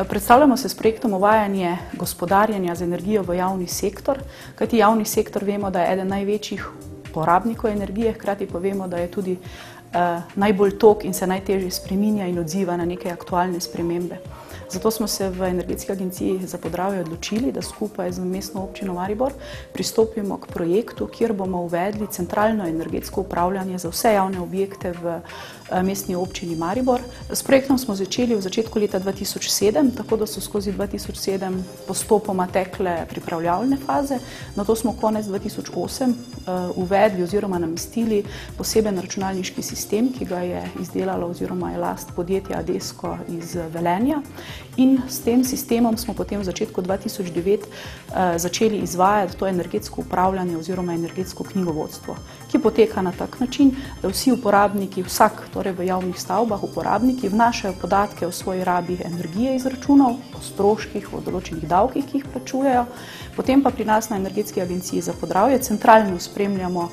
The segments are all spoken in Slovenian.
Predstavljamo se s projektom uvajanje gospodarjenja z energijo v javni sektor, kajti javni sektor vemo, da je eden največjih porabnikov energije, hkrati pa vemo, da je tudi najbolj tok in se najtežje spreminja in odziva na neke aktualne spremembe. Zato smo se v Energetski agenciji za Podravje odločili, da skupaj z mestno občino Maribor pristopimo k projektu, kjer bomo uvedli centralno energetsko upravljanje za vse javne objekte v mestni občini Maribor. S projektom smo začeli v začetku leta 2007, tako da so skozi 2007 postopoma tekle pripravljalne faze. Nato smo konec 2008 uvedli oziroma namestili poseben računalniški sistem, ki ga je izdelalo oziroma je last podjetja Adesko iz Velenja. In s tem sistemom smo potem v začetku 2009 začeli izvajati to energetsko upravljanje oziroma energetsko knjigovodstvo, ki poteka na tak način, da vsi uporabniki, vsak torej v javnih stavbah uporabniki vnašajo podatke o svoji rabi energije iz računov, o stroških, o določenih davkih, ki jih plačujejo. Potem pa pri nas na Energetski agenciji za Podravje centralno spremljamo,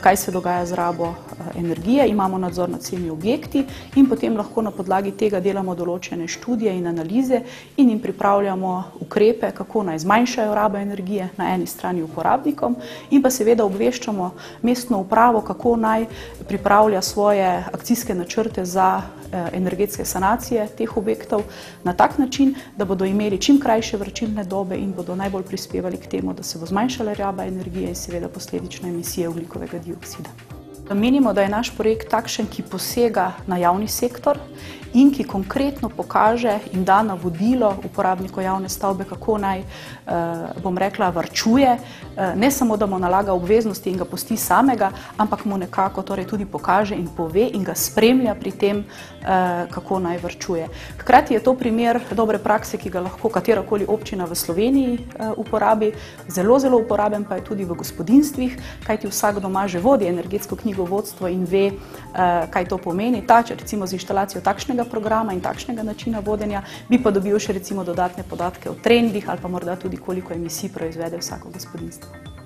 kaj se dogaja z rabo energije, imamo nadzor nad vsemi objekti in potem lahko na podlagi tega delamo določene študije in analize in jim pripravljamo ukrepe, kako naj zmanjšajo rabo energije na eni strani uporabnikom in pa seveda obveščamo mestno upravo, kako naj pripravlja svoje akcijske načrte za energetske sanacije teh objektov na tak način, da bodo imeli čim krajše vračilne dobe in bodo najbolj prispevali k temu, da se bo zmanjšala raba energije in seveda posledično emisije ogljikovega dioksida. Menimo, da je naš projekt takšen, ki posega na javni sektor in ki konkretno pokaže in da navodilo uporabniku javne stavbe, kako naj, bom rekla, varčuje, ne samo, da mu nalaga obveznosti in ga pusti samega, ampak mu nekako torej tudi pokaže in pove in ga spremlja pri tem, kako naj varčuje. Hkrati je to primer dobre prakse, ki ga lahko katerakoli občina v Sloveniji uporabi, zelo, zelo uporaben pa je tudi v gospodinjstvih, kajti vsak doma že vodi energetsko knjigovodstvo in ve, kaj to pomeni. Recimo z inštalacijo takšnega programa in takšnega načina vodenja bi pa dobil še recimo dodatne podatke o trendih ali pa morda tudi koliko emisij proizvede vsako gospodinjstvo.